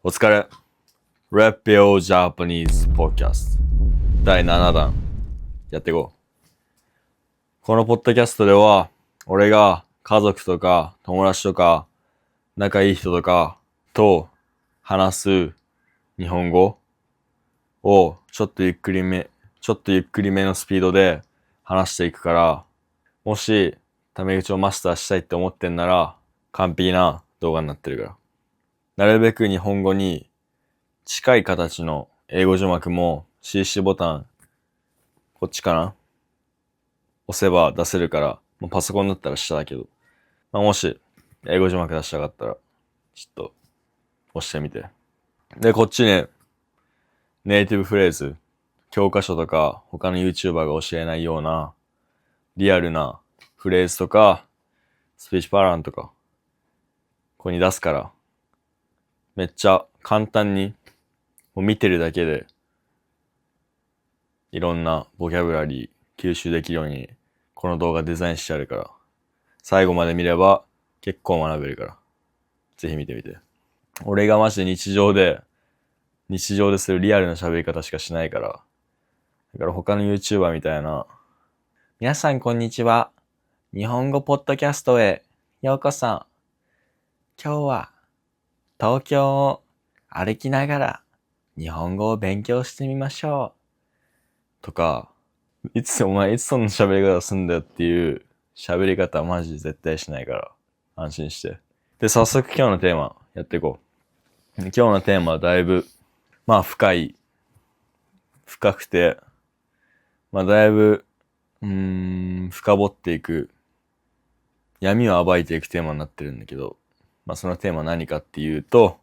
お疲れ。Rap Your Japanese Podcast 第7弾やっていこう。このポッドキャストでは俺が家族とか友達とか仲いい人とかと話す日本語をちょっとゆっくりめのスピードで話していくから、もしタメ口をマスターしたいって思ってんなら完璧な動画になってるから。なるべく日本語に近い形の英語字幕も CC ボタン、こっちかな押せば出せるから、もうパソコンだったら下だけど。もし英語字幕出したかったら、ちょっと押してみて。で、こっちね、ネイティブフレーズ、教科書とか他の YouTuber が教えないようなリアルなフレーズとか、スピーチパランとか、ここに出すから、めっちゃ簡単に、もう見てるだけで、いろんなボキャブラリー吸収できるように、この動画デザインしてあるから、最後まで見れば結構学べるから、ぜひ見てみて。俺がマジで日常でするリアルな喋り方しかしないから、だから他の YouTuber みたいな、皆さんこんにちは。日本語ポッドキャストへようこそ。今日は東京を歩きながら日本語を勉強してみましょう。とか、お前いつそんな喋り方すんだよっていう喋り方はマジで絶対しないから安心して。で、早速今日のテーマやっていこう。今日のテーマはだいぶ、深くて、だいぶ、深掘っていく、闇を暴いていくテーマになってるんだけど、そのテーマは何かっていうと、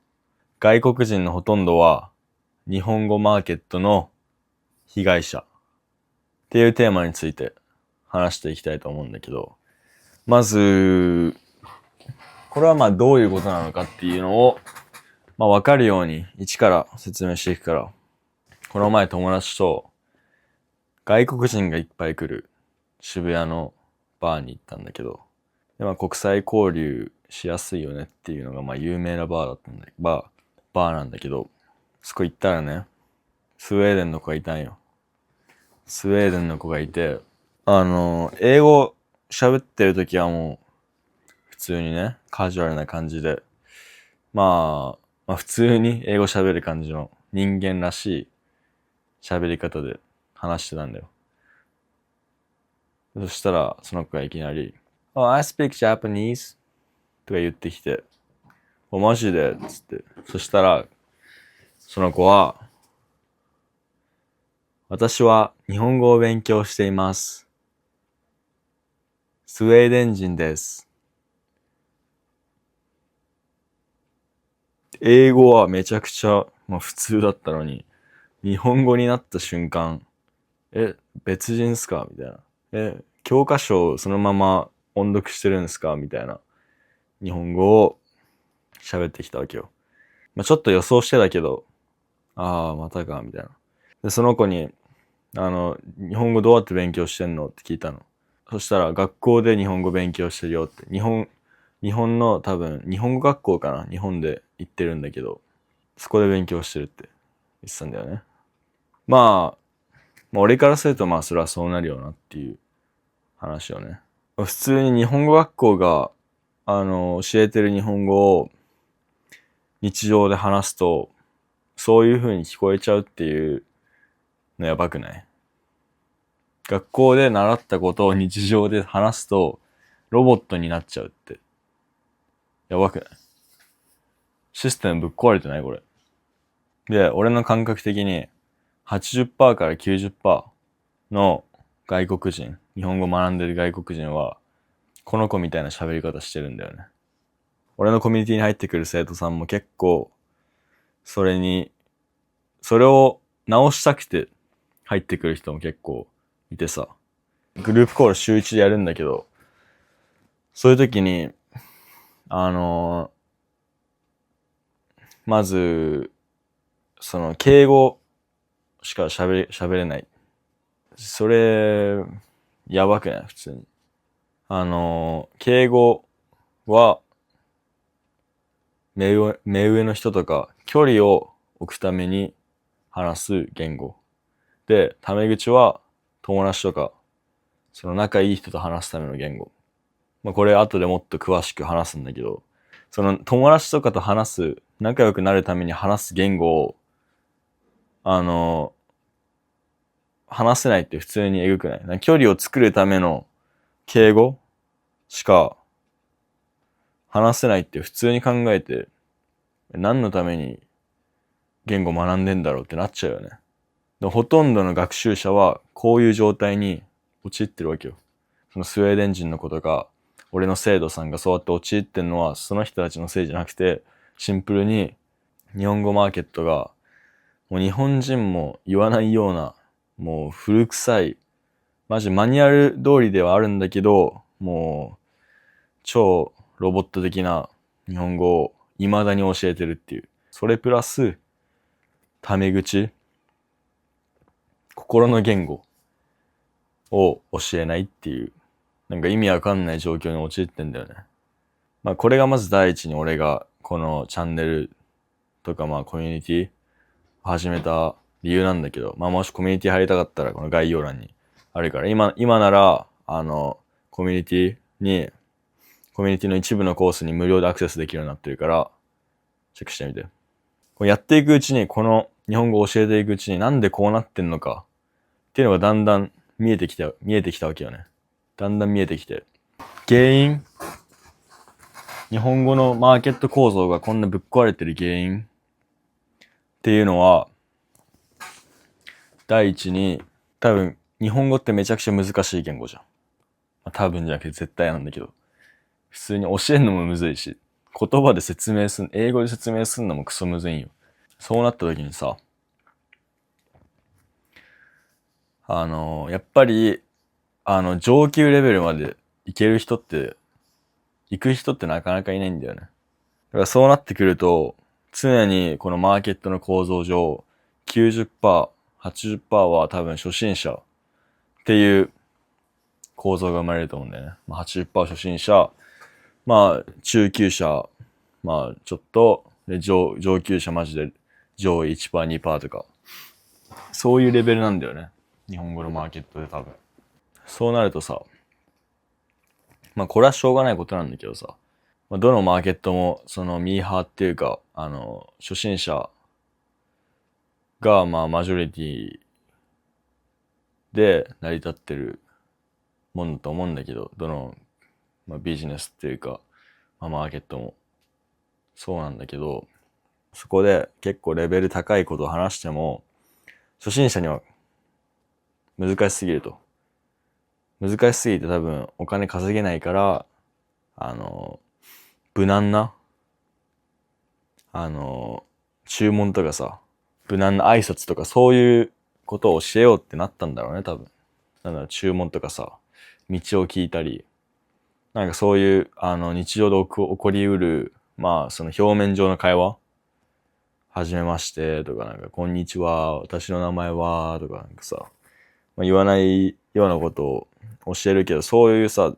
外国人のほとんどは日本語マーケットの被害者っていうテーマについて話していきたいと思うんだけど、まず、これはどういうことなのかっていうのを、わかるように一から説明していくから、この前友達と外国人がいっぱい来る渋谷のバーに行ったんだけど、で国際交流しやすいよねっていうのが有名なバーだったんだけど、バーなんだけど、そこ行ったらね、スウェーデンの子がいたんよ。スウェーデンの子がいて、英語喋ってる時はもう普通にね、カジュアルな感じで、普通に英語喋る感じの人間らしい喋り方で話してたんだよ。そしたら、その子がいきなり、Oh, I speak Japanese とか言ってきて、マジでつって。そしたら、その子は、私は日本語を勉強しています。スウェーデン人です。英語はめちゃくちゃ、普通だったのに、日本語になった瞬間、別人っすかみたいな。教科書をそのまま音読してるんすかみたいな。日本語を喋ってきたわけよ。ちょっと予想してたけど、またか、みたいな。で、その子に、日本語どうやって勉強してんのって聞いたの。そしたら、学校で日本語勉強してるよって。日本の多分、日本語学校かな日本で行ってるんだけど、そこで勉強してるって言ってたんだよね。俺からするとそれはそうなるよなっていう話をね。普通に日本語学校が、教えてる日本語を日常で話すと、そういう風に聞こえちゃうっていうのやばくない？学校で習ったことを日常で話すと、ロボットになっちゃうって。やばくない？システムぶっ壊れてないこれ。で、俺の感覚的に、80% から 90% の外国人、日本語学んでる外国人は、この子みたいな喋り方してるんだよね。俺のコミュニティに入ってくる生徒さんも結構、それを直したくて入ってくる人も結構いてさ、グループコール週1でやるんだけど、そういう時に、まず、敬語しか喋れない。それ、やばくない普通に。敬語は、目上の人とか距離を置くために話す言語。で、タメ口は友達とか、その仲いい人と話すための言語。まあこれ後でもっと詳しく話すんだけど、その友達とかと話す、仲良くなるために話す言語を、話せないって普通にエグくない？距離を作るための敬語しか話せないって普通に考えて、何のために言語学んでんだろうってなっちゃうよね。でほとんどの学習者はこういう状態に陥ってるわけよ。そのスウェーデン人の子とか、俺の生徒さんがそうやって陥ってんのはその人たちのせいじゃなくて、シンプルに日本語マーケットがもう日本人も言わないような、もう古臭い、マジマニュアル通りではあるんだけど、もう超ロボット的な日本語を未だに教えてるっていう。それプラス、タメ口、心の言語を教えないっていう、なんか意味わかんない状況に陥ってんだよね。まあこれがまず第一に俺がこのチャンネルとかまあコミュニティ始めた理由なんだけど、まあもしコミュニティ入りたかったらこの概要欄にあるから、今なら、コミュニティの一部のコースに無料でアクセスできるようになってるから、チェックしてみて。これやっていくうちに、この日本語を教えていくうちになんでこうなってんのかっていうのがだんだん見えてきたわけよね。だんだん見えてきて。原因、日本語のマーケット構造がこんなぶっ壊れてる原因っていうのは、第一に、多分、日本語ってめちゃくちゃ難しい言語じゃん。まあ、多分じゃなくて絶対なんだけど。普通に教えるのもむずいし、言葉で説明すん、英語で説明すんのもクソむずいんよ。そうなった時にさ、やっぱり、上級レベルまで行く人ってなかなかいないんだよね。だからそうなってくると、常にこのマーケットの構造上、90%、80%は多分初心者っていう構造が生まれると思うんだよね。まあ、80%初心者、まあ中級者、まあちょっと、で上級者マジで上位 1%、2% とか、そういうレベルなんだよね。日本語のマーケットで多分。そうなるとさ、まあこれはしょうがないことなんだけどさ、まあ、どのマーケットもそのミーハーっていうか、初心者がまあマジョリティで成り立ってるもんだと思うんだけど、どの、まあ、ビジネスっていうか、まあ、マーケットもそうなんだけど、そこで結構レベル高いことを話しても、初心者には難しすぎると。難しすぎて多分お金稼げないから、無難な、注文とかさ、無難な挨拶とかそういうことを教えようってなったんだろうね、多分。なんだろう、注文とかさ、道を聞いたり、なんかそういう、日常で起こりうる、まあ、その表面上の会話、はじめましてとか、なんか、こんにちは、私の名前は、とか、なんかさ、まあ、言わないようなことを教えるけど、そういうさ、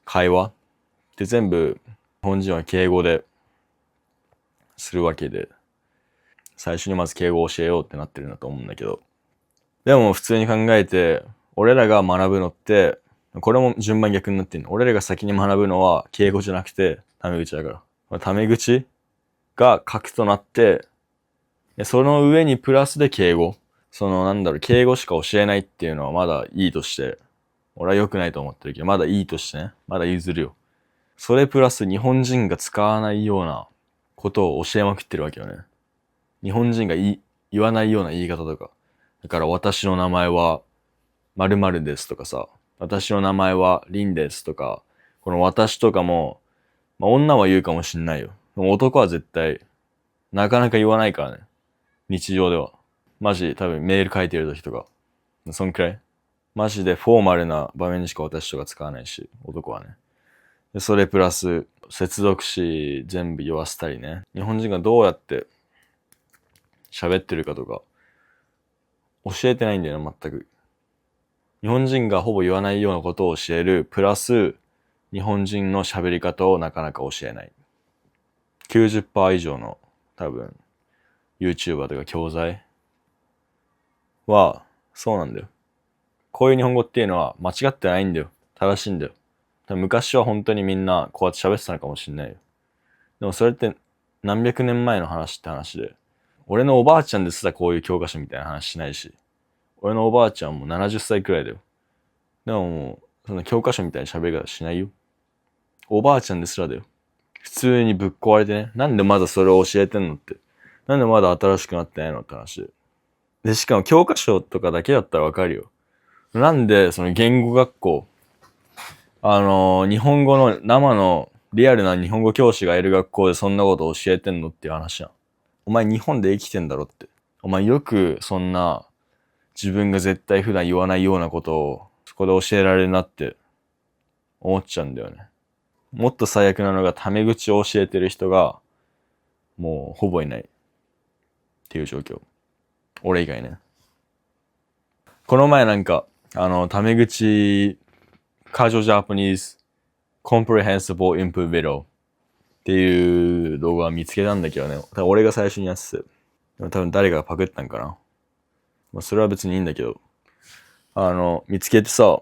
会話って全部、日本人は敬語でするわけで、最初にまず敬語を教えようってなってるんだと思うんだけど、でも普通に考えて、俺らが学ぶのって、これも順番逆になってんの。俺らが先に学ぶのは敬語じゃなくて、タメ口だから。タメ口が核となって、その上にプラスで敬語。敬語しか教えないっていうのはまだいいとして、俺は良くないと思ってるけど、まだいいとしてね。まだ譲るよ。それプラス日本人が使わないようなことを教えまくってるわけよね。日本人が言わないような言い方とか。だから私の名前は〇〇ですとかさ、私の名前はリンですとか、この私とかも、まあ女は言うかもしんないよ。でも男は絶対、なかなか言わないからね。日常では。マジ多分メール書いてる時とか。そんくらい。マジでフォーマルな場面でしか私とか使わないし、男はね。でそれプラス、接続詞全部言わせたりね。日本人がどうやって喋ってるかとか、教えてないんだよね、全く。日本人がほぼ言わないようなことを教える、プラス、日本人の喋り方をなかなか教えない。90% 以上の多分 YouTuber とか教材はそうなんだよ。こういう日本語っていうのは間違ってないんだよ。正しいんだよ。昔は本当にみんなこうやって喋ってたのかもしんないよ。でもそれって何百年前の話って話で、俺のおばあちゃんですらこういう教科書みたいな話しないし、俺のおばあちゃんも70歳くらいだよ。でももう、その教科書みたいな喋り方しないよ。おばあちゃんですらだよ。普通にぶっ壊れてね。なんでまだそれを教えてんのって。なんでまだ新しくなってないのって話で。で、しかも教科書とかだけだったらわかるよ。なんでその言語学校、日本語の生のリアルな日本語教師がいる学校でそんなこと教えてんのっていう話やん。お前日本で生きてんだろって。お前よくそんな自分が絶対普段言わないようなことをそこで教えられるなって思っちゃうんだよね。もっと最悪なのがタメ口を教えてる人がもうほぼいないっていう状況。俺以外ね。この前なんかタメ口Casual Japanese Comprehensible Input Video っていう動画を見つけたんだけどね。多分俺が最初にやってて。多分誰かがパクったんかな。まあそれは別にいいんだけど。見つけてさ、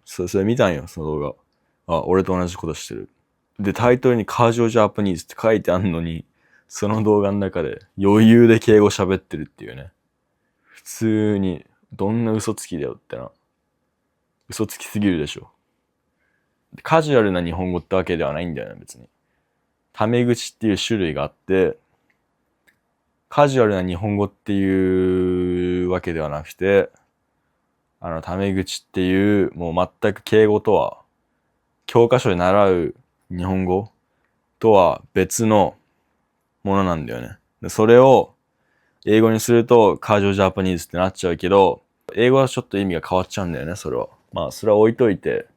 それ見たんよ、その動画。あ、俺と同じことしてる。で、タイトルにカージョジャパニーズって書いてあんのに、その動画の中で余裕で敬語喋ってるっていうね。普通に、どんな嘘つきだよってな。嘘つきすぎるでしょ。カジュアルな日本語ってわけではないんだよね、別に。タメ口っていう種類があって、カジュアルな日本語っていうわけではなくて、タメ口っていう、もう全く敬語とは、教科書で習う日本語とは別のものなんだよね。でそれを英語にするとカージョジャパニーズってなっちゃうけど、英語はちょっと意味が変わっちゃうんだよね、それは。まあ、それは置いといて、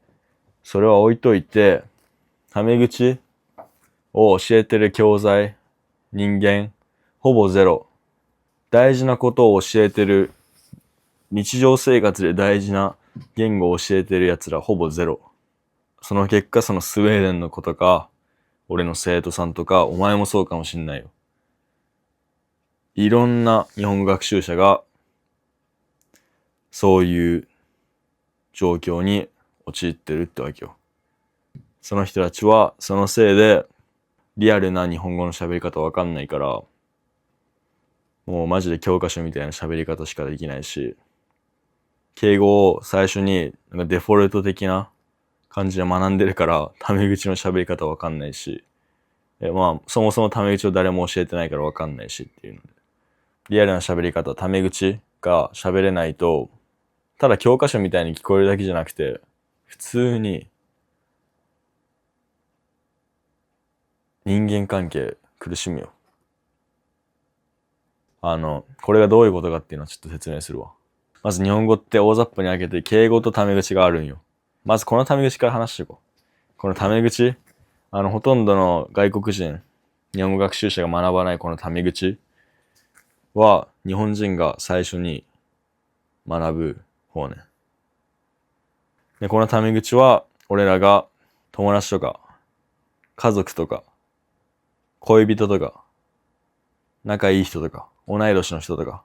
タメ口を教えてる教材、人間、ほぼゼロ。大事なことを教えてる、日常生活で大事な言語を教えてる奴らほぼゼロ。その結果、そのスウェーデンの子とか、俺の生徒さんとか、お前もそうかもしんないよ。いろんな日本語学習者が、そういう状況に陥ってるってわけよ。その人たちは、そのせいで、リアルな日本語の喋り方わかんないから、もうマジで教科書みたいな喋り方しかできないし、敬語を最初になんかデフォルト的な感じで学んでるから、タメ口の喋り方わかんないし、まあ、そもそもタメ口を誰も教えてないからわかんないしっていうので。リアルな喋り方、タメ口が喋れないと、ただ教科書みたいに聞こえるだけじゃなくて、普通に人間関係苦しむよ。これがどういうことかっていうのをちょっと説明するわ。まず日本語って大雑把に分けて敬語とタメ口があるんよ。まずこのタメ口から話していこう。このタメ口、ほとんどの外国人、日本語学習者が学ばないこのタメ口は日本人が最初に学ぶ方ね。で、このタメ口は俺らが友達とか家族とか恋人とか仲いい人とか同い年の人とか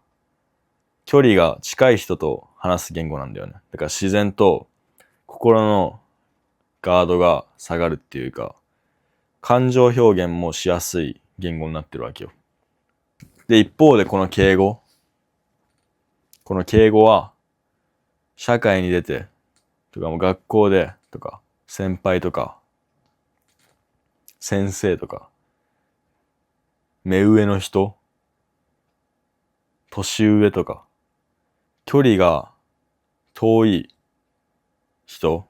距離が近い人と話す言語なんだよね。だから自然と心のガードが下がるっていうか感情表現もしやすい言語になってるわけよ。で、一方でこの敬語は社会に出てとかもう学校でとか先輩とか先生とか目上の人年上とか距離が遠い人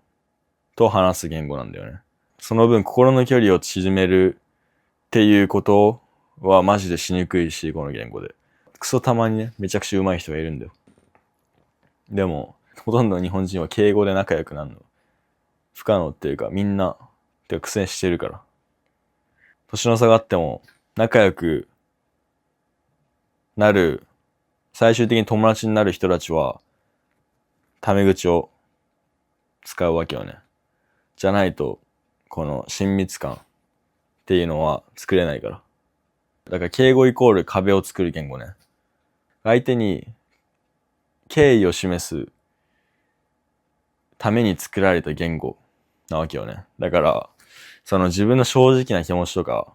と話す言語なんだよね。その分心の距離を縮めるっていうことはマジでしにくいし、この言語で。クソたまにね、めちゃくちゃ上手い人がいるんだよ。でも、ほとんどの日本人は敬語で仲良くなるの。不可能っていうか、みんな、苦戦してるから。年の差があっても、仲良くなる、最終的に友達になる人たちは、タメ口を使うわけよね。じゃないと、この親密感っていうのは作れないから。だから敬語イコール壁を作る言語ね。相手に敬意を示すために作られた言語なわけよね。だから、その自分の正直な気持ちとか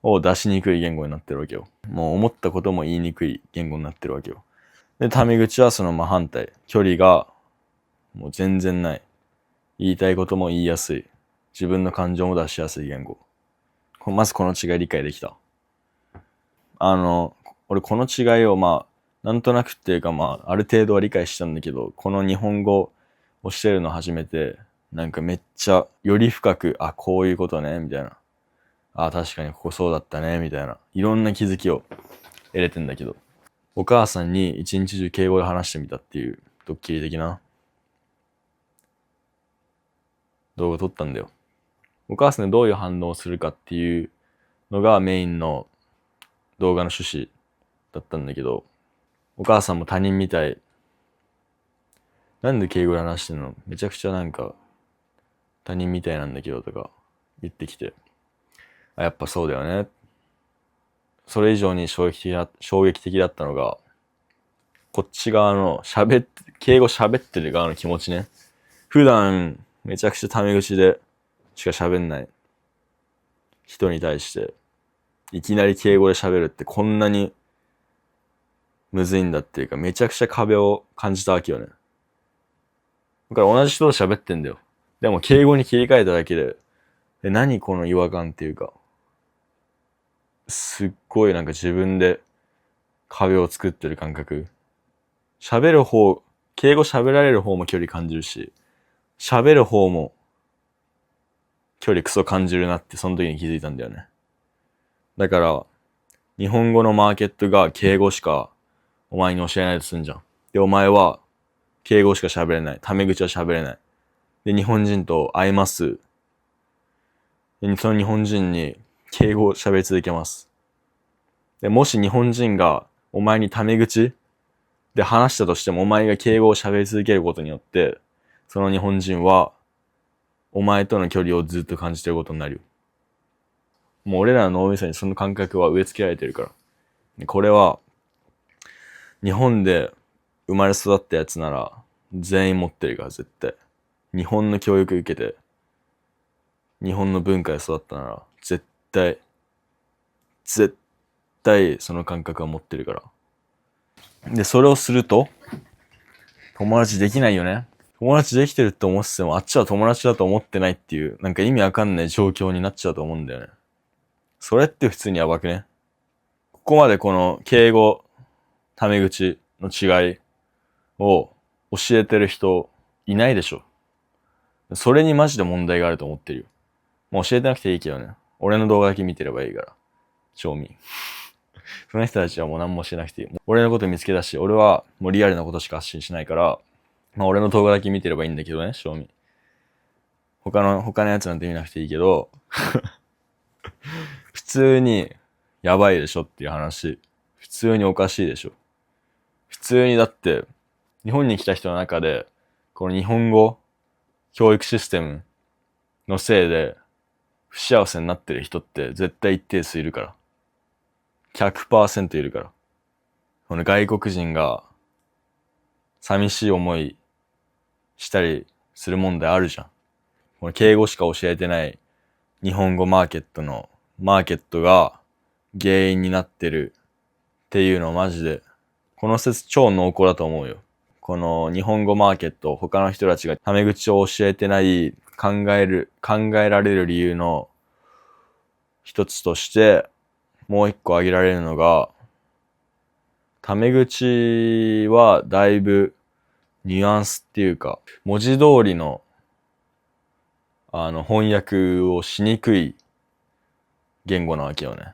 を出しにくい言語になってるわけよ。もう思ったことも言いにくい言語になってるわけよ。で、タメ口はその真反対。距離がもう全然ない。言いたいことも言いやすい。自分の感情も出しやすい言語。まずこの違い理解できた。俺この違いをなんとなくっていうかある程度は理解したんだけど、この日本語をしてるの初めて、なんかめっちゃより深く、こういうことね、みたいな。確かにここそうだったね、みたいな。いろんな気づきを得れてんだけど。お母さんに一日中敬語で話してみたっていうドッキリ的な動画撮ったんだよ。お母さんでどういう反応をするかっていうのがメインの動画の趣旨だったんだけど、お母さんも他人みたい。なんで敬語で話してんの？めちゃくちゃなんか他人みたいなんだけどとか言ってきて、やっぱそうだよね。それ以上に衝撃的だったのが、こっち側の敬語喋ってる側の気持ちね。普段めちゃくちゃタメ口でしか喋んない人に対して、いきなり敬語で喋るってこんなにむずいんだっていうか、めちゃくちゃ壁を感じたわけよね。だから同じ人と喋ってんだよ。でも敬語に切り替えただけで、何この違和感っていうか、すっごいなんか自分で壁を作ってる感覚。敬語喋られる方も距離感じるし、喋る方も距離クソ感じるなってその時に気づいたんだよね。だから、日本語のマーケットが敬語しかお前に教えないとすんじゃん。で、お前は敬語しか喋れない。タメ口は喋れない。で、日本人と会います。で、その日本人に敬語を喋り続けます。で、もし日本人がお前にタメ口で話したとしても、お前が敬語を喋り続けることによって、その日本人はお前との距離をずっと感じてることになるよ。もう俺らの脳みそにその感覚は植え付けられてるから。でこれは日本で生まれ育ったやつなら全員持ってるから絶対。日本の教育受けて日本の文化で育ったなら絶対その感覚は持ってるから。で、それをすると友達できないよね。友達できてるって思っててもあっちは友達だと思ってないっていうなんか意味わかんない状況になっちゃうと思うんだよね。それって普通にやばくね？ここまでこの敬語、タメ口の違いを教えてる人いないでしょ。それにマジで問題があると思ってるよ。もう教えてなくていいけどね。俺の動画だけ見てればいいから。賞味。その人たちはもう何もしなくていい。俺のこと見つけたし、俺はもうリアルなことしか発信しないから、俺の動画だけ見てればいいんだけどね、賞味。他のやつなんて見なくていいけど、普通にやばいでしょっていう話。普通におかしいでしょ。普通にだって、日本に来た人の中で、この日本語教育システムのせいで不幸せになってる人って絶対一定数いるから。100% いるから。この外国人が寂しい思いしたりする問題あるじゃん。この敬語しか教えてない日本語マーケットが原因になってるっていうのをマジで、この説超濃厚だと思うよ。この日本語マーケット、他の人たちがタメ口を教えてない考えられる理由の一つとして、もう一個挙げられるのが、タメ口はだいぶニュアンスっていうか、文字通りの翻訳をしにくい言語なわけよね。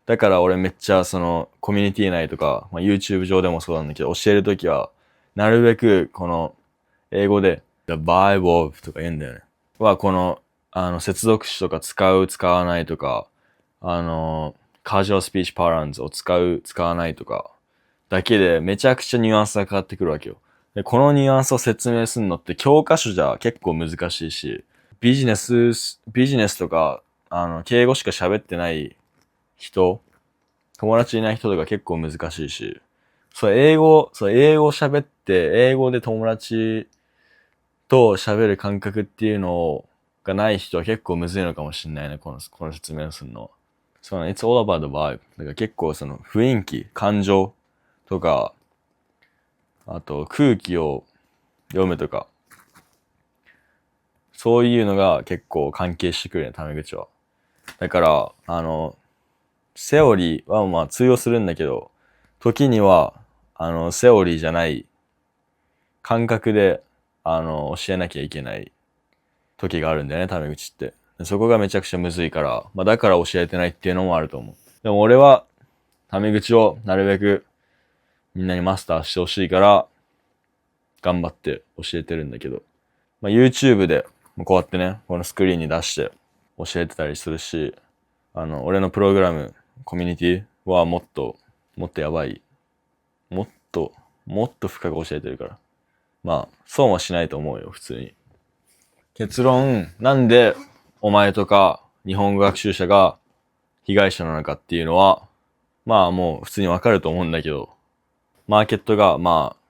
だから俺めっちゃそのコミュニティ内とか、YouTube 上でもそうなんだけど、教えるときは、なるべくこの英語で The Bible of とか言うんだよね。この接続詞とか使う使わないとか、Casual Speech Parlance を使う使わないとかだけでめちゃくちゃニュアンスが変わってくるわけよ。で、このニュアンスを説明するのって教科書じゃ結構難しいし、ビジネスとか、敬語しか喋ってない人友達いない人とか結構難しいし、英語喋って、英語で友達と喋る感覚っていうのがない人は結構むずいのかもしれないね、この説明をするのは。It's all about the vibe. だから結構その雰囲気、感情とか、あと空気を読むとか、そういうのが結構関係してくるね、タメ口は。だから、セオリーはまあ通用するんだけど、時には、セオリーじゃない感覚で、教えなきゃいけない時があるんだよね、タメ口って。そこがめちゃくちゃむずいから、まあだから教えてないっていうのもあると思う。でも俺は、タメ口をなるべくみんなにマスターしてほしいから、頑張って教えてるんだけど、まあ YouTube でこうやってね、このスクリーンに出して教えてたりするし、俺のプログラム、コミュニティはもっとやばい。もっと深く教えてるから。まあ、損はしないと思うよ、普通に。結論、なんでお前とか日本語学習者が被害者なのかっていうのは、まあもう普通にわかると思うんだけど、マーケットがまあ、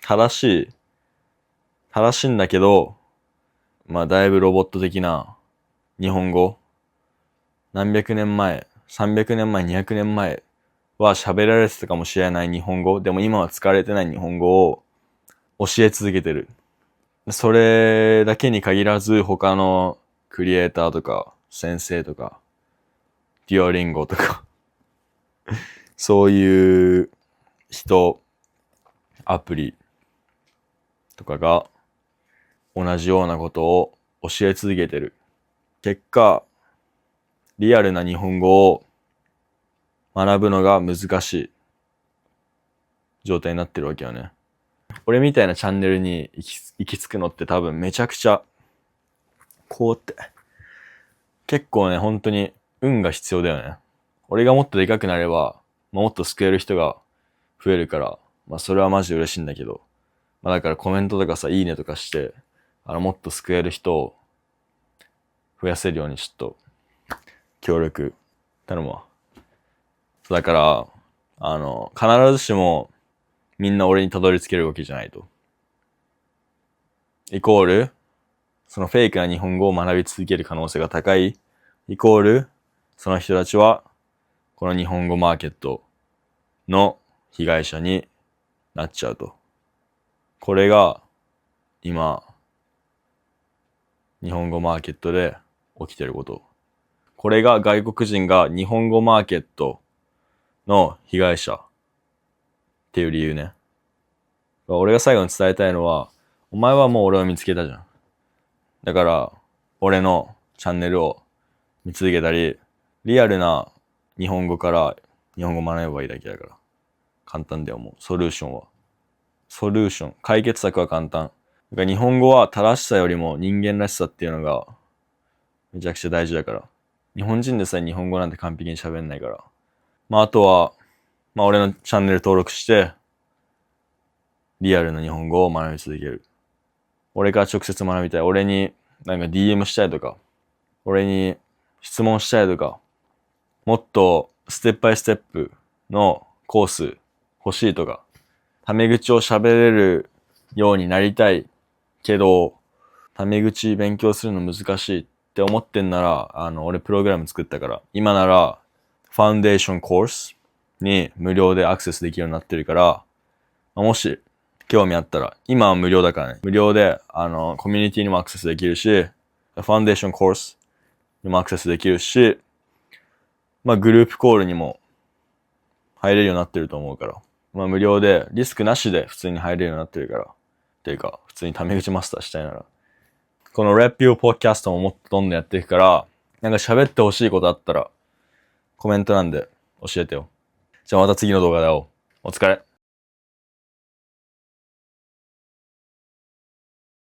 正しいんだけど、まあだいぶロボット的な日本語、何百年前、300年前、200年前は喋られてたかもしれない日本語、でも今は使われてない日本語を教え続けてる。それだけに限らず他のクリエイターとか先生とかデュオリンゴとかそういう人、アプリとかが同じようなことを教え続けてる。結果、リアルな日本語を学ぶのが難しい状態になってるわけよね。俺みたいなチャンネルに行き着くのって多分めちゃくちゃこうって結構ね、本当に運が必要だよね。俺がもっとでかくなれば、もっと救える人が増えるから、まあそれはマジで嬉しいんだけど、まあだからコメントとかさ、いいねとかして、もっと救える人を増やせるようにちょっと協力頼むわ。だから、必ずしもみんな俺にたどり着けるわけじゃないと。イコール、そのフェイクな日本語を学び続ける可能性が高い。イコール、その人たちは、この日本語マーケットの被害者になっちゃうと。これが、今、日本語マーケットで起きてること。これが外国人が日本語マーケットの被害者っていう理由ね。俺が最後に伝えたいのは、お前はもう俺を見つけたじゃん。だから、俺のチャンネルを見続けたり、リアルな日本語から日本語学べばいいだけだから。簡単だよ、もう。ソリューション。解決策は簡単。だから日本語は正しさよりも人間らしさっていうのがめちゃくちゃ大事だから。日本人でさえ日本語なんて完璧に喋んないから。まああとは、まあ俺のチャンネル登録して、リアルな日本語を学び続ける。俺から直接学びたい。俺になんか DM したいとか、俺に質問したいとか、もっとステップバイステップのコース欲しいとか、タメ口を喋れるようになりたいけど、タメ口勉強するの難しいって思ってんなら、俺プログラム作ったから、今なら、ファンデーションコースに無料でアクセスできるようになってるから、もし興味あったら、今は無料だからね。無料で、コミュニティにもアクセスできるし、ファンデーションコースにもアクセスできるし、まあグループコールにも入れるようになってると思うから。まあ無料で、リスクなしで普通に入れるようになってるから。っていうか、普通にタメ口マスターしたいなら。この Rap You Podcast ももっとどんどんやっていくから、なんか喋ってほしいことあったら、コメント欄で教えてよ。じゃあまた次の動画で会おう。お疲れ。